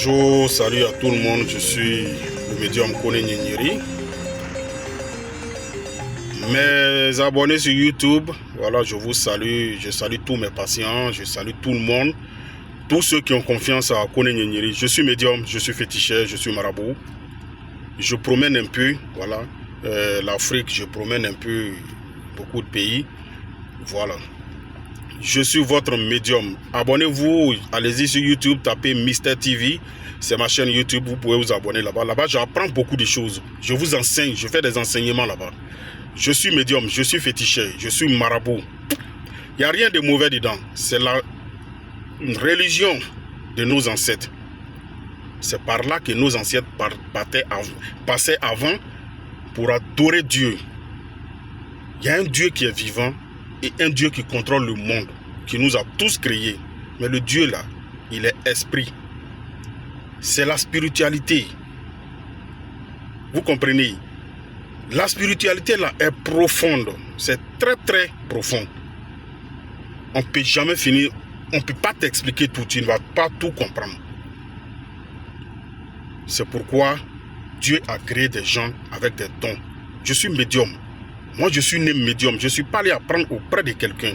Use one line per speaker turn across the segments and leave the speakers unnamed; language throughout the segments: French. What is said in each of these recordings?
Bonjour, salut à tout le monde, je suis le médium Kone Nyenyeri. Mes abonnés sur YouTube, voilà, je vous salue, je salue tous mes patients, je salue tout le monde, tous ceux qui ont confiance à Kone Nyenyeri. Je suis médium, je suis féticheur, je suis marabout. Je promène un peu, voilà, l'Afrique, je promène un peu beaucoup de pays, voilà. Je suis votre médium. Abonnez-vous, allez-y sur YouTube, tapez Mister TV. C'est ma chaîne YouTube, vous pouvez vous abonner là-bas. Là-bas, j'apprends beaucoup de choses. Je vous enseigne, je fais des enseignements là-bas. Je suis médium, je suis féticheur, je suis marabout. Il n'y a rien de mauvais dedans. C'est la religion de nos ancêtres. C'est par là que nos ancêtres passaient avant pour adorer Dieu. Il y a un Dieu qui est vivant et un Dieu qui contrôle le monde, qui nous a tous créés. Mais le Dieu là, il est esprit. C'est la spiritualité. Vous comprenez? La spiritualité là est profonde. C'est très très profond. On ne peut jamais finir. On ne peut pas t'expliquer tout. Tu ne vas pas tout comprendre. C'est pourquoi Dieu a créé des gens avec des dons. Je suis médium. Moi, je suis né médium. Je ne suis pas allé apprendre auprès de quelqu'un.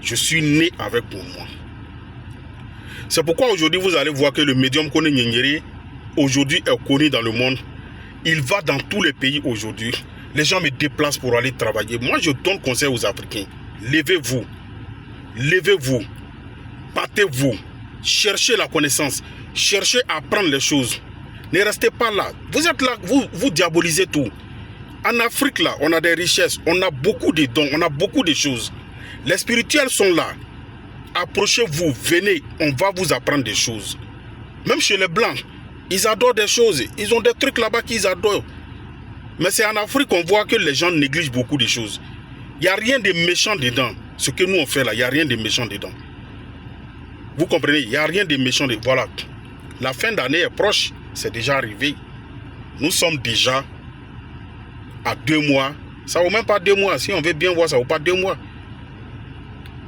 Je suis né avec pour moi. C'est pourquoi aujourd'hui, vous allez voir que le médium Kone Nyenyeri, aujourd'hui, est connu dans le monde. Il va dans tous les pays aujourd'hui. Les gens me déplacent pour aller travailler. Moi, je donne conseil aux Africains. Levez-vous. Levez-vous. Battez-vous. Cherchez la connaissance. Cherchez à apprendre les choses. Ne restez pas là. Vous êtes là, vous diabolisez tout. En Afrique, là, on a des richesses, on a beaucoup de dons, on a beaucoup de choses. Les spirituels sont là. Approchez-vous, venez, on va vous apprendre des choses. Même chez les Blancs, ils adorent des choses. Ils ont des trucs là-bas qu'ils adorent. Mais c'est en Afrique qu'on voit que les gens négligent beaucoup de choses. Il n'y a rien de méchant dedans. Ce que nous on fait là, il n'y a rien de méchant dedans. Vous comprenez? Il n'y a rien de méchant dedans. Voilà. La fin d'année est proche. C'est déjà arrivé. Nous sommes déjà à 2 mois. Ça ne vaut même pas 2 mois. Si on veut bien voir, ça ne vaut pas 2 mois.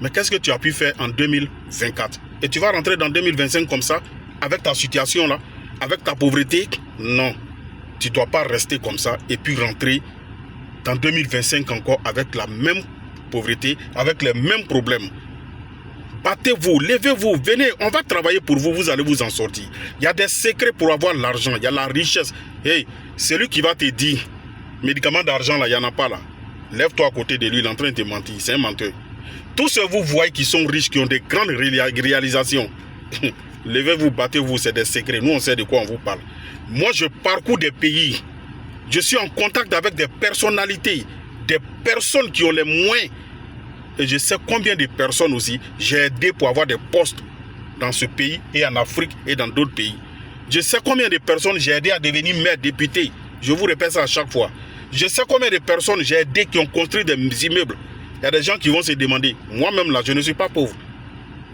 Mais qu'est-ce que tu as pu faire en 2024? Et tu vas rentrer dans 2025 comme ça, avec ta situation là, avec ta pauvreté? Non. Tu ne dois pas rester comme ça et puis rentrer dans 2025 encore avec la même pauvreté, avec les mêmes problèmes. Battez-vous, levez-vous, venez, on va travailler pour vous, vous allez vous en sortir. Il y a des secrets pour avoir l'argent, il y a la richesse. Hey, celui qui va te dire, médicament d'argent là, il n'y en a pas là. Lève-toi à côté de lui, il est en train de te mentir, c'est un menteur. Tous ceux que vous voyez qui sont riches, qui ont des grandes réalisations, levez-vous, battez-vous, c'est des secrets. Nous, on sait de quoi on vous parle. Moi, je parcours des pays. Je suis en contact avec des personnalités, des personnes qui ont les moyens. Et je sais combien de personnes aussi j'ai aidé pour avoir des postes dans ce pays et en Afrique et dans d'autres pays. Je sais combien de personnes j'ai aidé à devenir maire, député. Je vous répète ça à chaque fois. Je sais combien de personnes j'ai aidé qui ont construit des immeubles. Il y a des gens qui vont se demander, moi-même là, je ne suis pas pauvre.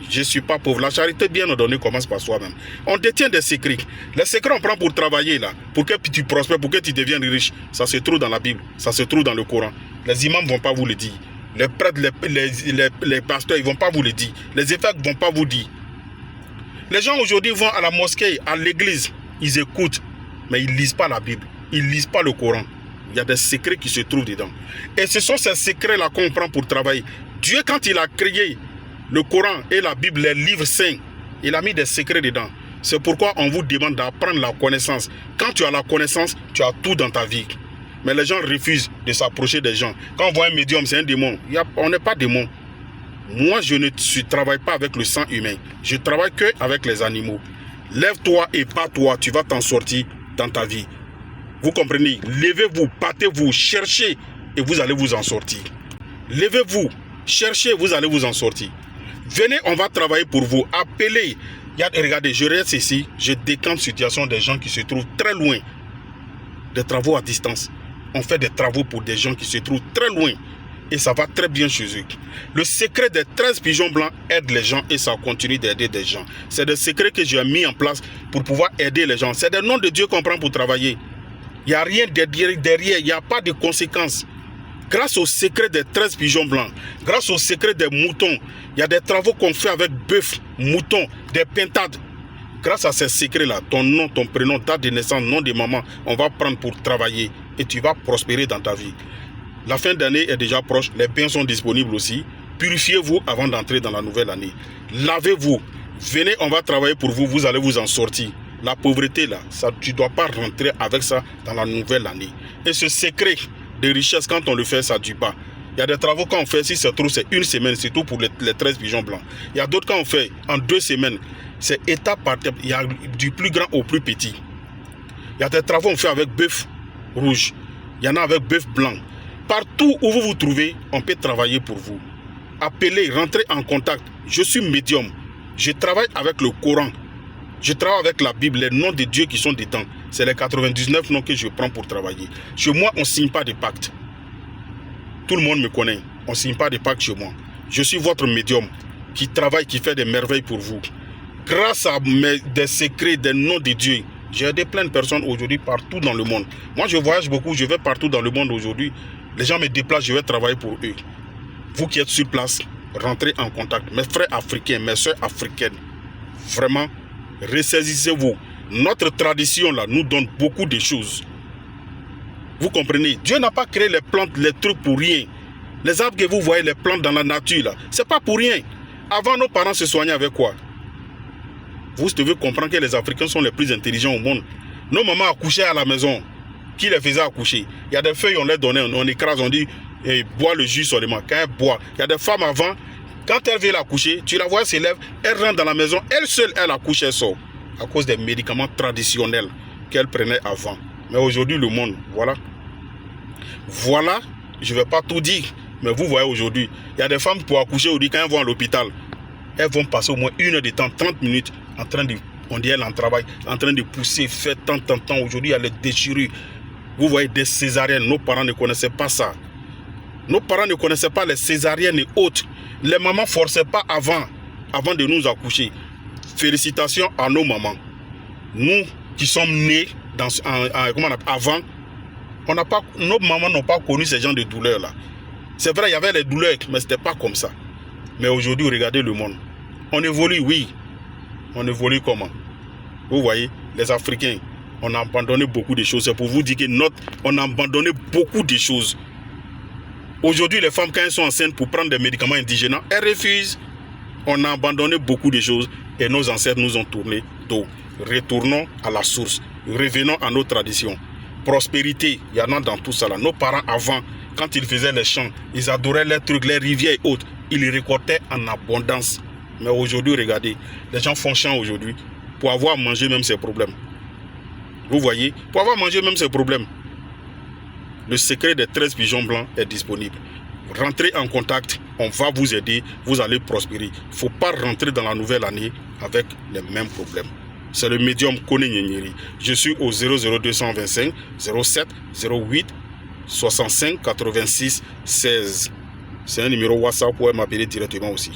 Je ne suis pas pauvre. La charité bien ordonnée commence par soi-même. On détient des secrets. Les secrets on prend pour travailler là, pour que tu prospères, pour que tu deviennes riche. Ça se trouve dans la Bible, ça se trouve dans le Coran. Les imams ne vont pas vous le dire. Les prêtres, les pasteurs, ils ne vont pas vous le dire. Les évêques ne vont pas vous dire. Les gens aujourd'hui vont à la mosquée, à l'église. Ils écoutent, mais ils ne lisent pas la Bible. Ils ne lisent pas le Coran. Il y a des secrets qui se trouvent dedans. Et ce sont ces secrets-là qu'on prend pour travailler. Dieu, quand il a créé le Coran et la Bible, les livres saints, il a mis des secrets dedans. C'est pourquoi on vous demande d'apprendre la connaissance. Quand tu as la connaissance, tu as tout dans ta vie. Mais les gens refusent de s'approcher des gens. Quand on voit un médium, c'est un démon. On n'est pas démon. Moi, je ne travaille pas avec le sang humain. Je travaille que avec les animaux. Lève-toi et bats-toi. Tu vas t'en sortir dans ta vie. Vous comprenez? Levez-vous, battez-vous, cherchez et vous allez vous en sortir. Levez-vous, cherchez, vous allez vous en sortir. Venez, on va travailler pour vous. Appelez. Regardez, je reste ici. Je décante la situation des gens qui se trouvent très loin. Des travaux à distance. On fait des travaux pour des gens qui se trouvent très loin. Et ça va très bien chez eux. Le secret des 13 pigeons blancs aide les gens et ça continue d'aider des gens. C'est des secrets que j'ai mis en place pour pouvoir aider les gens. C'est des noms de Dieu qu'on prend pour travailler. Il n'y a rien derrière, il n'y a pas de conséquences. Grâce au secret des 13 pigeons blancs, grâce au secret des moutons, il y a des travaux qu'on fait avec bœuf, mouton, des pintades. Grâce à ces secrets-là, ton nom, ton prénom, date de naissance, nom de maman, on va prendre pour travailler et tu vas prospérer dans ta vie. La fin d'année est déjà proche, les biens sont disponibles aussi. Purifiez-vous avant d'entrer dans la nouvelle année. Lavez-vous. Venez, on va travailler pour vous, vous allez vous en sortir. La pauvreté, là, ça, tu ne dois pas rentrer avec ça dans la nouvelle année. Et ce secret de richesse, quand on le fait, ça ne dure pas. Il y a des travaux qu'on fait, si c'est trop, c'est une semaine, c'est tout pour les 13 pigeons blancs. Il y a d'autres qu'on fait en 2 semaines. C'est étape par étape. Il y a du plus grand au plus petit. Il y a des travaux qu'on fait avec bœuf rouge. Il y en a avec bœuf blanc. Partout où vous vous trouvez, on peut travailler pour vous. Appelez, rentrez en contact. Je suis médium. Je travaille avec le Coran. Je travaille avec la Bible, les noms de Dieu qui sont dedans. C'est les 99 noms que je prends pour travailler. Chez moi, on ne signe pas de pacte. Tout le monde me connaît. On ne signe pas de pacte chez moi. Je suis votre médium qui travaille, qui fait des merveilles pour vous. Grâce à des secrets, des noms de Dieu, j'ai aidé plein de personnes aujourd'hui partout dans le monde. Moi, je voyage beaucoup, je vais partout dans le monde aujourd'hui. Les gens me déplacent, je vais travailler pour eux. Vous qui êtes sur place, rentrez en contact. Mes frères africains, mes soeurs africaines, vraiment, ressaisissez-vous. Notre tradition, là, nous donne beaucoup de choses. Vous comprenez? Dieu n'a pas créé les plantes, les trucs pour rien. Les arbres que vous voyez, les plantes dans la nature, là, c'est pas pour rien. Avant, nos parents se soignaient avec quoi? Vous devez comprendre que les Africains sont les plus intelligents au monde. Nos mamans accouchaient à la maison. Qui les faisait accoucher? Il y a des feuilles, on les donnait, on écrase, on dit, bois le jus seulement. Quand elle boit, il y a des femmes avant, quand elle vient accoucher, tu la vois, s'élève, elle rentre dans la maison, elle seule, elle accouche, elle sort. À cause des médicaments traditionnels qu'elle prenait avant. Mais aujourd'hui, le monde, voilà. Voilà, je ne vais pas tout dire, mais vous voyez aujourd'hui, il y a des femmes pour accoucher aujourd'hui, quand elles vont à l'hôpital, elles vont passer au moins 1 heure de temps, 30 minutes, en train de, on dit elle en travail, en train de pousser, faire tant. Aujourd'hui, il y a les déchirures. Vous voyez des césariennes, nos parents ne connaissaient pas ça. Nos parents ne connaissaient pas les césariennes et autres. Les mamans ne forçaient pas avant de nous accoucher. Félicitations à nos mamans. Nous qui sommes nés avant, nos mamans n'ont pas connu ces gens de douleurs-là. C'est vrai, il y avait les douleurs, mais ce n'était pas comme ça. Mais aujourd'hui, regardez le monde. On évolue, oui. On évolue comment? Vous voyez, les Africains, on a abandonné beaucoup de choses. C'est pour vous dire que on a abandonné beaucoup de choses. Aujourd'hui, les femmes, quand elles sont enceintes pour prendre des médicaments indigènes, elles refusent. On a abandonné beaucoup de choses et nos ancêtres nous ont tourné tôt. Retournons à la source. Revenons à nos traditions. Prospérité, il y en a dans tout ça là. Nos parents avant, quand ils faisaient les champs, ils adoraient les trucs, les rivières et autres. Ils les récoltaient en abondance. Mais aujourd'hui, regardez, les gens font champ aujourd'hui. Pour avoir mangé même ces problèmes. Vous voyez, pour avoir mangé même ces problèmes. Le secret des 13 pigeons blancs est disponible. Rentrez en contact, on va vous aider, vous allez prospérer. Il ne faut pas rentrer dans la nouvelle année avec les mêmes problèmes. C'est le médium Kone Nyenyeri. Je suis au 00225 07 08 65 86 16. C'est un numéro WhatsApp pour m'appeler directement aussi.